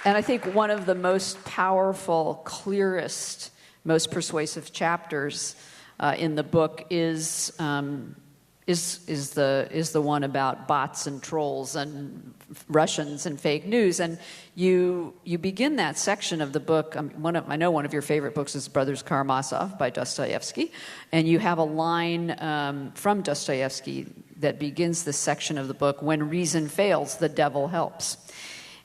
I think one of the most powerful, clearest, most persuasive chapters in the book is the one about bots and trolls and Russians and fake news. And you begin that section of the book. I know one of your favorite books is Brothers Karamazov by Dostoevsky, and you have a line from Dostoevsky that begins this section of the book: "When reason fails, the devil helps."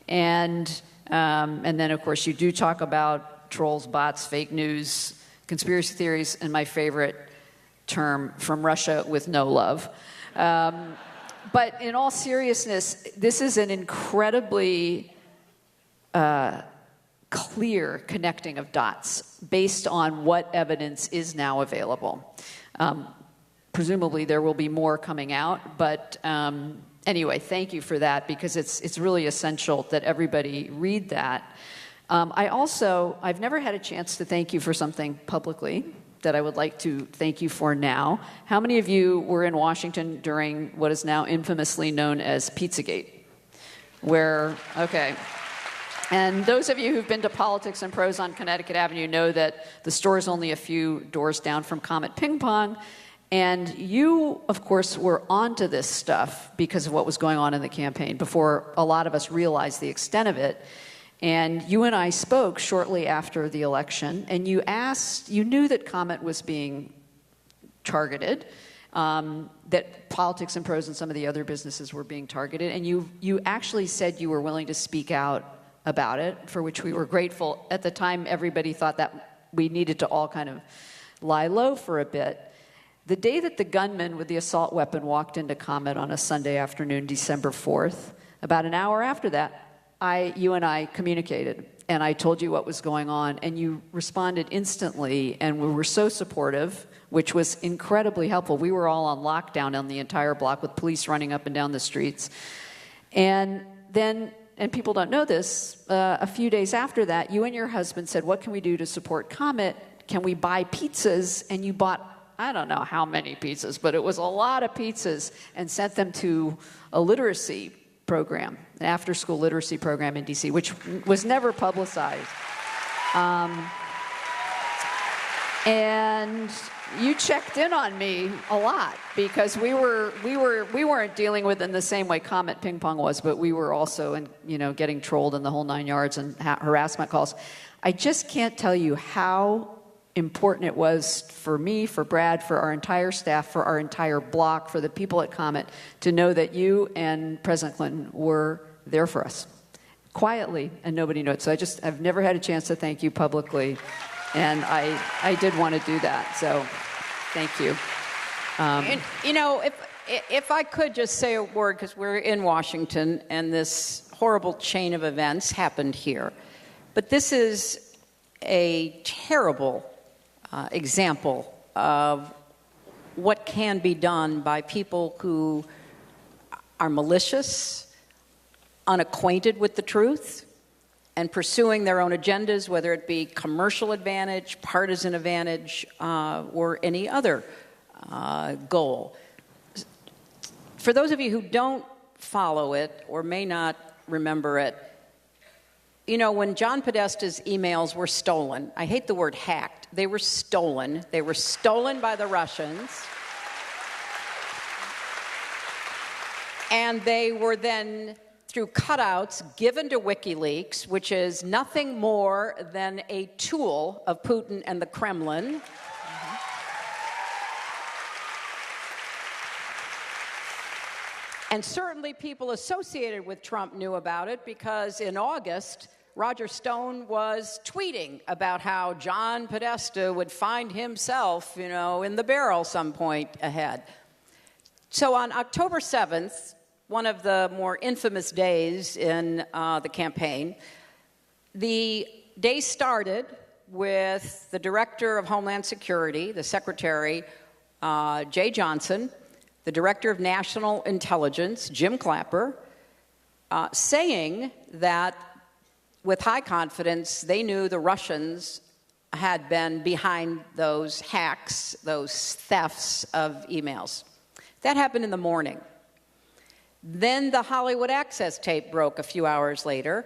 And then, of course, you do talk about trolls, bots, fake news, conspiracy theories, and my favorite term, from Russia with no love. But in all seriousness, this is an incredibly clear connecting of dots based on what evidence is now available. Presumably there will be more coming out, but anyway, thank you for that, because it's really essential that everybody read that. I've never had a chance to thank you for something publicly that I would like to thank you for now. How many of you were in Washington during what is now infamously known as Pizzagate? Okay. And those of you who've been to Politics and Prose on Connecticut Avenue know that the store is only a few doors down from Comet Ping Pong. And you, of course, were onto this stuff because of what was going on in the campaign before a lot of us realized the extent of it. And you and I spoke shortly after the election, and you knew that Comet was being targeted, that Politics and Prose and some of the other businesses were being targeted, and you actually said you were willing to speak out about it, for which we were grateful. At the time, everybody thought that we needed to all kind of lie low for a bit. The day that the gunman with the assault weapon walked into Comet on a Sunday afternoon, December 4th, about an hour after that, you and I communicated, and I told you what was going on, and you responded instantly, and we were so supportive, which was incredibly helpful. We were all on lockdown on the entire block with police running up and down the streets. And then, and people don't know this, a few days after that, you and your husband said, "What can we do to support Comet? Can we buy pizzas?" And you bought, I don't know how many pizzas, but it was a lot of pizzas, and sent them to a literacy program, an after-school literacy program in D.C., which was never publicized. And you checked in on me a lot, because we weren't dealing with it in the same way Comet Ping Pong was, but we were also getting trolled in the whole 9 yards and harassment calls. I just can't tell you how important it was for me, for Brad, for our entire staff, for our entire block, for the people at Comet, to know that you and President Clinton were there for us, quietly, and nobody knew it. So I've never had a chance to thank you publicly, and I did want to do that, so thank you. And, if I could just say a word, because we're in Washington, and this horrible chain of events happened here. But this is a terrible example of what can be done by people who are malicious, unacquainted with the truth, and pursuing their own agendas, whether it be commercial advantage, partisan advantage, or any other goal. For those of you who don't follow it or may not remember it, when John Podesta's emails were stolen, I hate the word hacked, they were stolen. They were stolen by the Russians. And they were then, through cutouts, given to WikiLeaks, which is nothing more than a tool of Putin and the Kremlin. And certainly people associated with Trump knew about it, because in August, Roger Stone was tweeting about how John Podesta would find himself, in the barrel some point ahead. So on October 7th, one of the more infamous days in the campaign, the day started with the Director of Homeland Security, the Secretary, Jay Johnson, the Director of National Intelligence, Jim Clapper, saying that with high confidence they knew the Russians had been behind those hacks, those thefts of emails. That happened in the morning. Then the Hollywood Access tape broke a few hours later,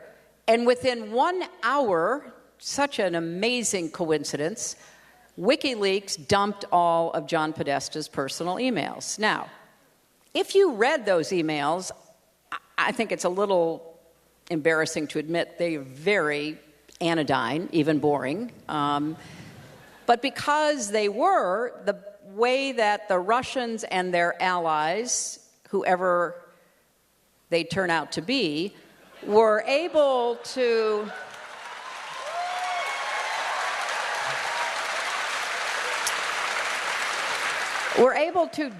And within 1 hour, such an amazing coincidence, WikiLeaks dumped all of John Podesta's personal emails. Now, if you read those emails, I think it's a little embarrassing to admit they're very anodyne, even boring. But because they were, the way that the Russians and their allies, whoever they turn out to be, were able to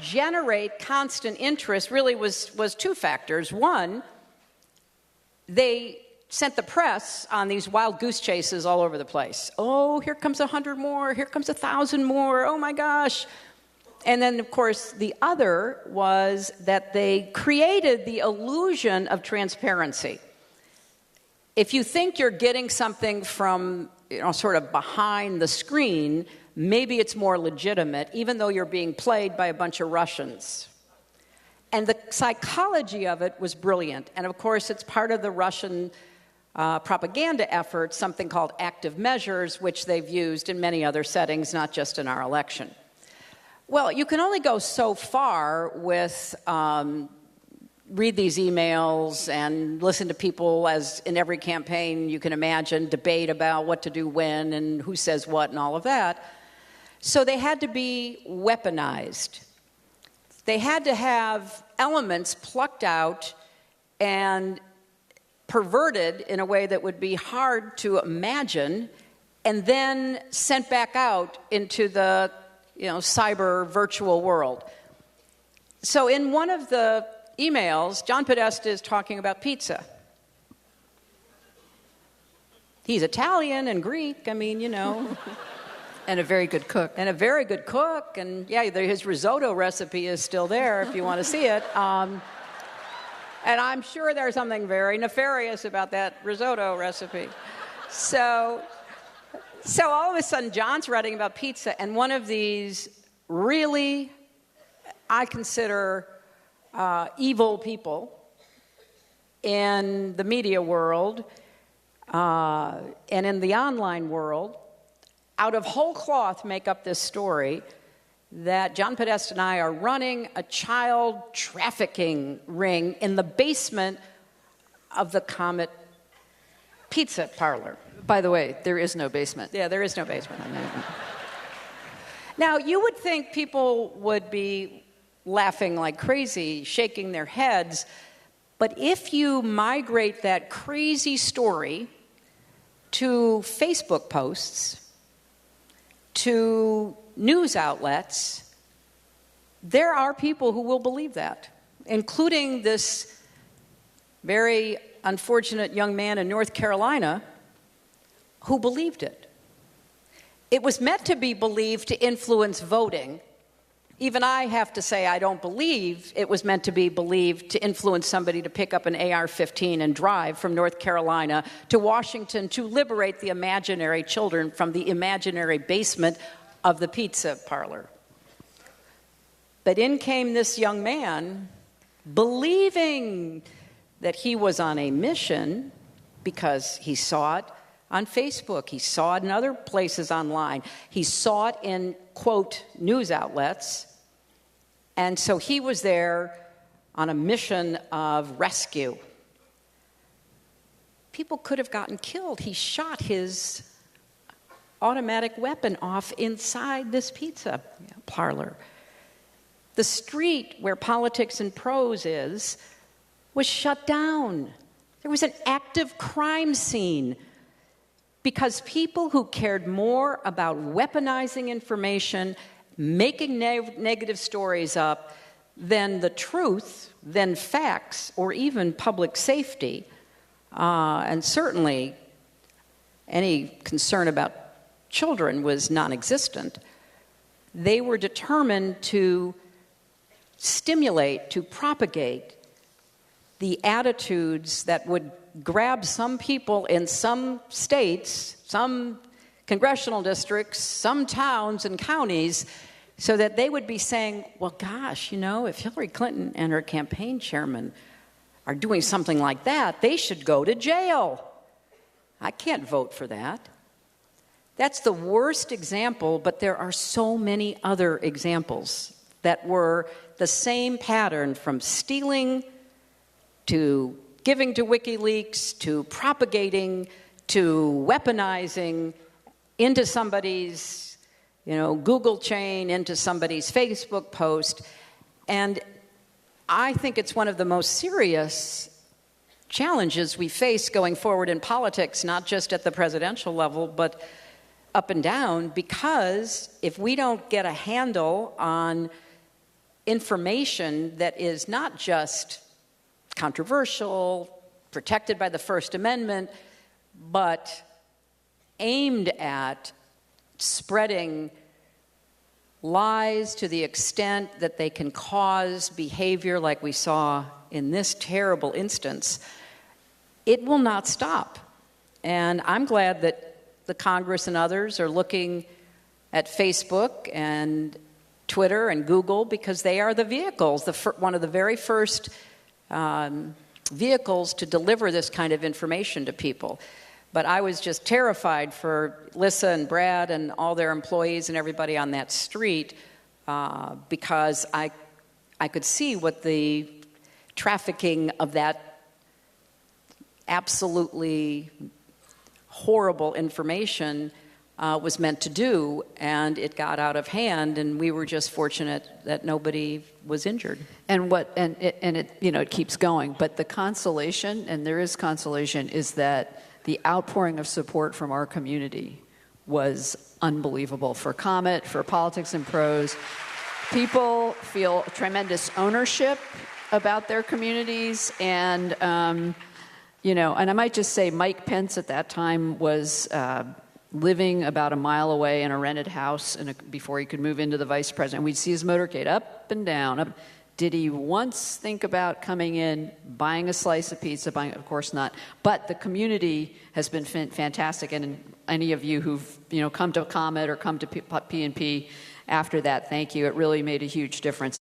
generate constant interest really was two factors. One, they sent the press on these wild goose chases all over the place. Oh, here comes 100 more, here comes 1,000 more, oh my gosh. And then, of course, the other was that they created the illusion of transparency. If you think you're getting something from, sort of behind the screen, maybe it's more legitimate, even though you're being played by a bunch of Russians. And the psychology of it was brilliant. And of course, it's part of the Russian propaganda effort, something called active measures, which they've used in many other settings, not just in our election. Well, you can only go so far with read these emails and listen to people, as in every campaign you can imagine, debate about what to do when and who says what and all of that. So they had to be weaponized. They had to have elements plucked out and perverted in a way that would be hard to imagine, and then sent back out into the cyber virtual world. So in one of the emails, John Podesta is talking about pizza. He's Italian and Greek, And a very good cook. And a very good cook. And yeah, his risotto recipe is still there if you want to see it. And I'm sure there's something very nefarious about that risotto recipe. So all of a sudden, John's writing about pizza, and one of these really, I consider, evil people in the media world and in the online world, out of whole cloth, make up this story that John Podesta and I are running a child trafficking ring in the basement of the Comet Pizza parlor. By the way, there is no basement. Yeah, there is no basement. Now, you would think people would be laughing like crazy, shaking their heads, but if you migrate that crazy story to Facebook posts, to news outlets, there are people who will believe that, including this very unfortunate young man in North Carolina who believed it. It was meant to be believed to influence voting. Even I have to say I don't believe it was meant to be believed to influence somebody to pick up an AR-15 and drive from North Carolina to Washington to liberate the imaginary children from the imaginary basement of the pizza parlor. But in came this young man believing that he was on a mission because he saw it on Facebook. He saw it in other places online. He saw it in, quote, news outlets. And so he was there on a mission of rescue. People could have gotten killed. He shot his automatic weapon off inside this pizza parlor. The street where Politics and Prose is was shut down. There was an active crime scene because people who cared more about weaponizing information, making negative stories up, than the truth, than facts, or even public safety, and certainly any concern about children was non-existent. They were determined to stimulate, to propagate the attitudes that would grab some people in some states, some congressional districts, some towns and counties, so that they would be saying, well, gosh, if Hillary Clinton and her campaign chairman are doing something like that, they should go to jail. I can't vote for that. That's the worst example, but there are so many other examples that were the same pattern, from stealing to giving to WikiLeaks to propagating to weaponizing into somebody's Google chain, into somebody's Facebook post. And I think it's one of the most serious challenges we face going forward in politics, not just at the presidential level, but up and down, because if we don't get a handle on information that is not just controversial, protected by the First Amendment, but aimed at spreading lies to the extent that they can cause behavior like we saw in this terrible instance, it will not stop. And I'm glad that the Congress and others are looking at Facebook and Twitter and Google, because they are the vehicles, one of the very first vehicles to deliver this kind of information to people. But I was just terrified for Lissa and Brad and all their employees and everybody on that street, because I could see what the trafficking of that absolutely horrible information was meant to do, and it got out of hand, and we were just fortunate that nobody was injured. And it keeps going. But the consolation, and there is consolation, is that the outpouring of support from our community was unbelievable for Comet, for Politics and Prose. People feel tremendous ownership about their communities, and and I might just say Mike Pence at that time was living about a mile away in a rented house before he could move into the vice president. We'd see his motorcade up and down. Did he once think about coming in, buying a slice of pizza? Of course not. But the community has been fantastic, and any of you who've come to Comet or come to P&P after that, thank you. It really made a huge difference.